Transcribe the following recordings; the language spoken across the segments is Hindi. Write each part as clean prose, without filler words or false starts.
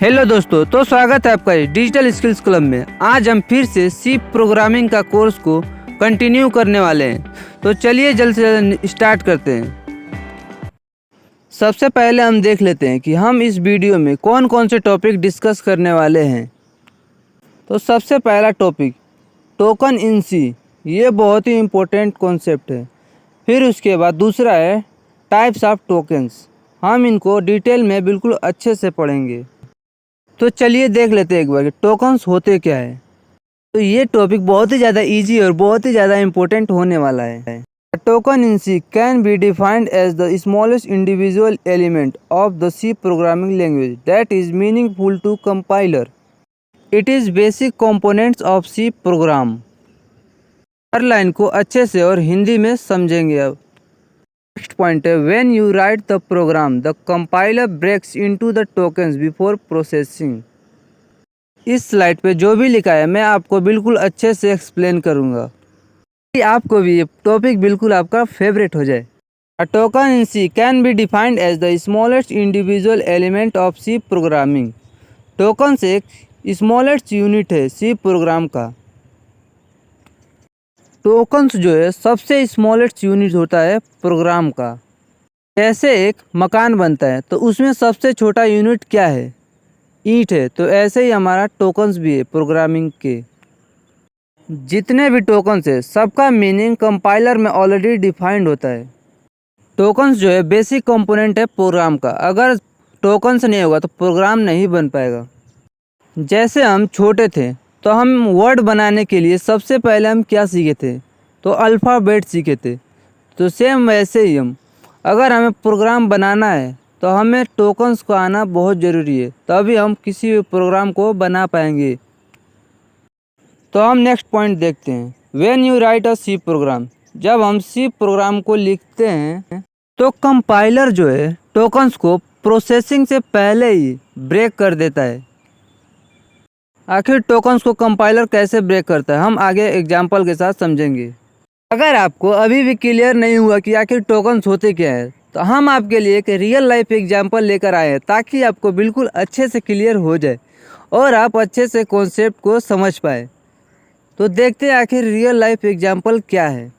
हेलो दोस्तों, तो स्वागत है आपका इस डिजिटल स्किल्स क्लब में। आज हम फिर से सी प्रोग्रामिंग का कोर्स को कंटिन्यू करने वाले हैं। तो चलिए जल्द से जल्द स्टार्ट करते हैं। सबसे पहले हम देख लेते हैं कि हम इस वीडियो में कौन कौन से टॉपिक डिस्कस करने वाले हैं। तो सबसे पहला टॉपिक टोकन इन सी, ये बहुत ही इम्पोर्टेंट कॉन्सेप्ट है। फिर उसके बाद दूसरा है टाइप्स ऑफ टोकन्स, हम इनको डिटेल में बिल्कुल अच्छे से पढ़ेंगे। तो चलिए देख लेते हैं एक बार कि टोकन्स होते क्या है। तो ये टॉपिक बहुत ही ज़्यादा इजी और बहुत ही ज़्यादा इम्पोर्टेंट होने वाला है। Token in C can be defined as the smallest individual element of the C programming language that is meaningful to compiler. It is basic components of C program. हर लाइन को अच्छे से और हिंदी में समझेंगे। अब नेक्स्ट पॉइंट है when you write the program the compiler breaks into the tokens before processing. इस स्लाइड पे जो भी लिखा है मैं आपको बिल्कुल अच्छे से एक्सप्लेन करूँगा कि आपको भी ये टॉपिक बिल्कुल आपका फेवरेट हो जाए। A token in C can be defined as the smallest individual element of C programming. Tokens एक स्मॉलेस्ट यूनिट है सी प्रोग्राम का। टोकन्स जो है सबसे स्मॉलेस्ट यूनिट होता है प्रोग्राम का। जैसे एक मकान बनता है तो उसमें सबसे छोटा यूनिट क्या है? ईंट है। तो ऐसे ही हमारा टोकन्स भी है प्रोग्रामिंग के। जितने भी टोकन्स है सबका मीनिंग कंपाइलर में ऑलरेडी डिफाइंड होता है। टोकन्स जो है बेसिक कंपोनेंट है प्रोग्राम का। अगर टोकन्स नहीं होगा तो प्रोग्राम नहीं बन पाएगा। जैसे हम छोटे थे तो हम वर्ड बनाने के लिए सबसे पहले हम क्या सीखे थे? तो अल्फ़ाबेट सीखे थे। तो सेम वैसे ही हम अगर हमें प्रोग्राम बनाना है तो हमें टोकन्स को आना बहुत ज़रूरी है, तभी हम किसी भी प्रोग्राम को बना पाएंगे। तो हम नेक्स्ट पॉइंट देखते हैं when you write a C program. जब हम सी प्रोग्राम को लिखते हैं तो कंपाइलर जो है टोकन्स को प्रोसेसिंग से पहले ही ब्रेक कर देता है। आखिर टोकन्स को कंपाइलर कैसे ब्रेक करता है हम आगे एग्जाम्पल के साथ समझेंगे। अगर आपको अभी भी क्लियर नहीं हुआ कि आखिर टोकन्स होते क्या है तो हम आपके लिए एक रियल लाइफ एग्जाम्पल लेकर आए हैं ताकि आपको बिल्कुल अच्छे से क्लियर हो जाए और आप अच्छे से कॉन्सेप्ट को समझ पाए। तो देखते हैं आखिर रियल लाइफ एग्जाम्पल क्या है।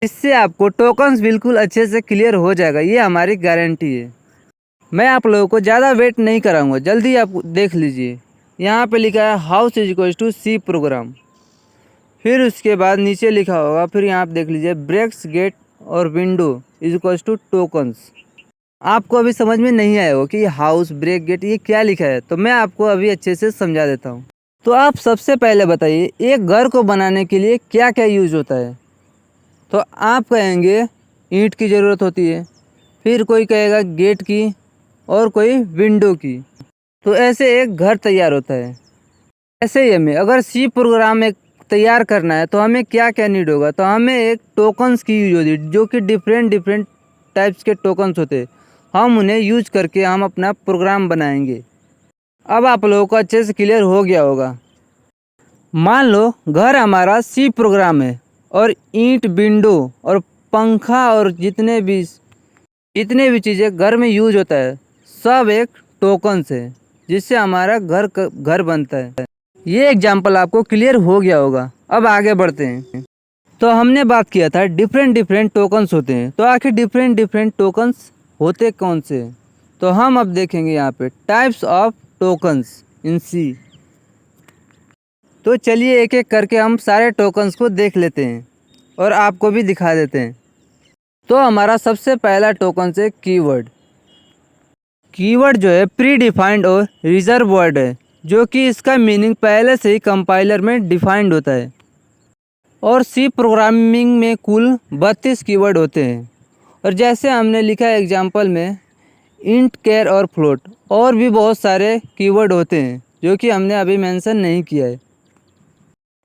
इससे आपको टोकन्स बिल्कुल अच्छे से क्लियर हो जाएगा, ये हमारी गारंटी है। मैं आप लोगों को ज़्यादा वेट नहीं कराऊंगा, जल्दी आप देख लीजिए। यहाँ पे लिखा है house is equal to C program. फिर उसके बाद नीचे लिखा होगा, फिर यहाँ पे देख लीजिए ब्रेक्स गेट और window is equal to tokens. आपको अभी समझ में नहीं आया हो कि हाउस ब्रेक गेट ये क्या लिखा है, तो मैं आपको अभी अच्छे से समझा देता हूँ। तो आप सबसे पहले बताइए एक घर को बनाने के लिए क्या क्या यूज होता है? तो आप कहेंगे ईंट की ज़रूरत होती है, फिर कोई कहेगा गेट की और कोई विंडो की। तो ऐसे एक घर तैयार होता है। ऐसे ही हमें अगर सी प्रोग्राम एक तैयार करना है तो हमें क्या क्या नीड होगा? तो हमें एक टोकन्स की यूज होती है जो कि डिफरेंट टाइप्स के टोकन्स होते हैं। हम उन्हें यूज करके हम अपना प्रोग्राम बनाएंगे। अब आप लोगों को अच्छे से क्लियर हो गया होगा। मान लो घर हमारा सी प्रोग्राम है और ईंट, विंडो और पंखा और जितने भी चीज़ें घर में यूज होता है सब एक टोकन्स है जिससे हमारा घर बनता है। ये एग्जाम्पल आपको क्लियर हो गया होगा। अब आगे बढ़ते हैं। तो हमने बात किया था डिफरेंट टोकन्स होते हैं, तो आखिर डिफरेंट टोकन्स होते कौन से? तो हम अब देखेंगे यहाँ पे टाइप्स ऑफ टोकन्स इन सी। तो चलिए एक एक करके हम सारे टोकन्स को देख लेते हैं और आपको भी दिखा देते हैं। तो हमारा सबसे पहला टोकन है कीवर्ड। कीवर्ड जो है प्री डिफाइंड और रिजर्व वर्ड है, जो कि इसका मीनिंग पहले से ही कंपाइलर में डिफाइंड होता है। और सी प्रोग्रामिंग में कुल 32 कीवर्ड होते हैं। और जैसे हमने लिखा है एग्जांपल में इंट, कैर और फ्लोट, और भी बहुत सारे कीवर्ड होते हैं जो कि हमने अभी मेंशन नहीं किया है।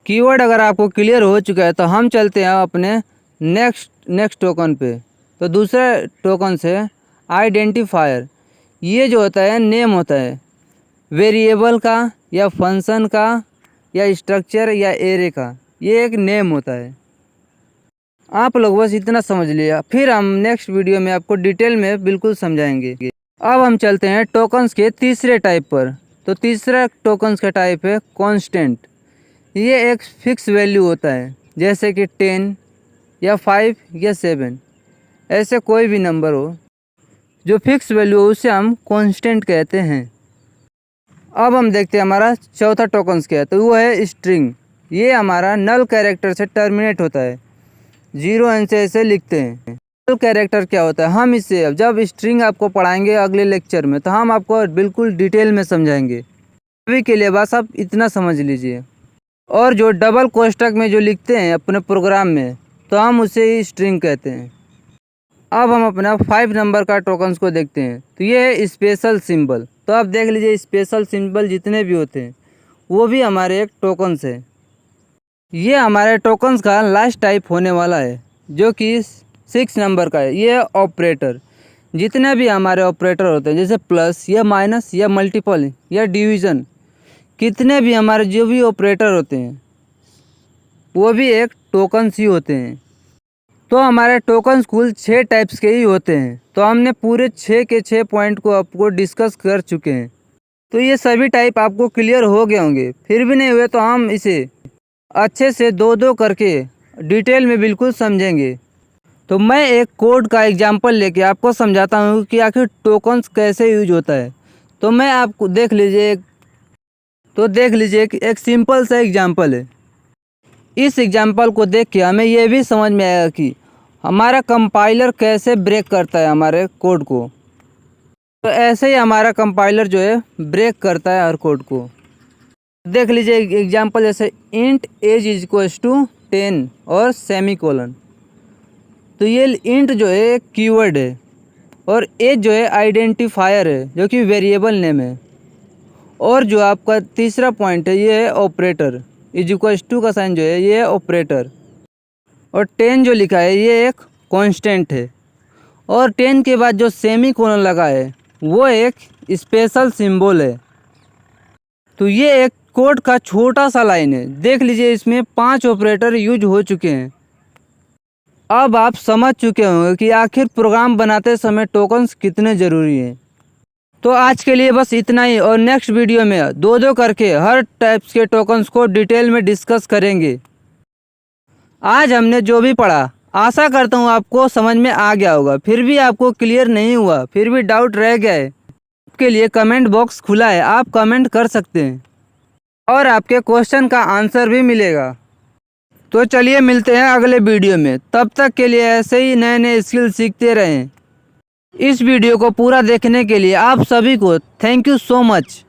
कीवर्ड अगर आपको क्लियर हो चुका है तो हम चलते हैं अपने नेक्स्ट टोकन पे। तो दूसरा टोकन है आइडेंटिफायर। ये जो होता है नेम होता है वेरिएबल का या फंक्शन का या स्ट्रक्चर या एरे का, ये एक नेम होता है। आप लोग बस इतना समझ लिया, फिर हम नेक्स्ट वीडियो में आपको डिटेल में बिल्कुल समझाएंगे। अब हम चलते हैं टोकन्स के तीसरे टाइप पर। तो तीसरा टोकन्स का टाइप है कांस्टेंट। ये एक फिक्स वैल्यू होता है, जैसे कि 10 या 5 या 7, ऐसे कोई भी नंबर हो जो फिक्स वैल्यू हो उसे हम कांस्टेंट कहते हैं। अब हम देखते हैं हमारा चौथा टोकन्स क्या है। तो वो है स्ट्रिंग। ये हमारा नल कैरेक्टर से टर्मिनेट होता है, 0 एन से ऐसे लिखते हैं। नल कैरेक्टर क्या होता है, हम इसे जब स्ट्रिंग आपको पढ़ाएंगे अगले लेक्चर में तो हम आपको बिल्कुल डिटेल में समझाएंगे। अभी के लिए बस आप इतना समझ लीजिए। और जो डबल कोष्ठक में जो लिखते हैं अपने प्रोग्राम में, तो हम उसे ही स्ट्रिंग कहते हैं। अब हम अपना 5 नंबर का टोकन्स को देखते हैं। तो ये है स्पेशल सिंबल। तो आप देख लीजिए, स्पेशल सिंबल जितने भी होते हैं वो भी हमारे एक टोकन्स है। ये हमारे टोकन्स का लास्ट टाइप होने वाला है, जो कि 6 नंबर का है। ये है ऑपरेटर। जितने भी हमारे ऑपरेटर होते हैं, जैसे प्लस या माइनस या मल्टीपल या डिवीज़न, कितने भी हमारे जो भी ऑपरेटर होते हैं वो भी एक टोकन्स ही होते हैं। तो हमारे टोकन्स कुल 6 टाइप्स के ही होते हैं। तो हमने पूरे 6 के 6 पॉइंट को आपको डिस्कस कर चुके हैं। तो ये सभी टाइप आपको क्लियर हो गए होंगे। फिर भी नहीं हुए तो हम इसे अच्छे से 2-2 करके डिटेल में बिल्कुल समझेंगे। तो मैं एक कोड का एग्जांपल लेके आपको समझाता हूँ कि आखिर टोकन्स कैसे यूज होता है। तो मैं आपको देख लीजिए कि एक सिंपल सा एग्जांपल है। इस एग्जांपल को देख के हमें यह भी समझ में आएगा कि हमारा कंपाइलर कैसे ब्रेक करता है हमारे कोड को। तो ऐसे ही हमारा कंपाइलर जो है ब्रेक करता है हर कोड को। देख लीजिए एग्जांपल, जैसे int age is equals to 10 और सेमीकोलन। तो ये इंट जो है एक कीवर्ड है और एज जो है आइडेंटिफायर है, जो कि वेरिएबल नेम है। और जो आपका तीसरा पॉइंट है ये है ऑपरेटर। इज इक्वल्स टू का साइन जो है ये है ऑपरेटर। और 10 जो लिखा है ये एक कांस्टेंट है। और 10 के बाद जो सेमीकोलन लगा है वो एक स्पेशल सिंबल है। तो ये एक कोड का छोटा सा लाइन है। देख लीजिए, इसमें 5 ऑपरेटर यूज हो चुके हैं। अब आप समझ चुके होंगे कि आखिर प्रोग्राम बनाते समय टोकन्स कितने ज़रूरी हैं। तो आज के लिए बस इतना ही, और नेक्स्ट वीडियो में 2-2 करके हर टाइप्स के टोकन्स को डिटेल में डिस्कस करेंगे। आज हमने जो भी पढ़ा आशा करता हूँ आपको समझ में आ गया होगा। फिर भी आपको क्लियर नहीं हुआ, फिर भी डाउट रह गया है, आपके लिए कमेंट बॉक्स खुला है, आप कमेंट कर सकते हैं और आपके क्वेश्चन का आंसर भी मिलेगा। तो चलिए मिलते हैं अगले वीडियो में। तब तक के लिए ऐसे ही नए नए स्किल सीखते रहें। इस वीडियो को पूरा देखने के लिए आप सभी को थैंक यू सो मच।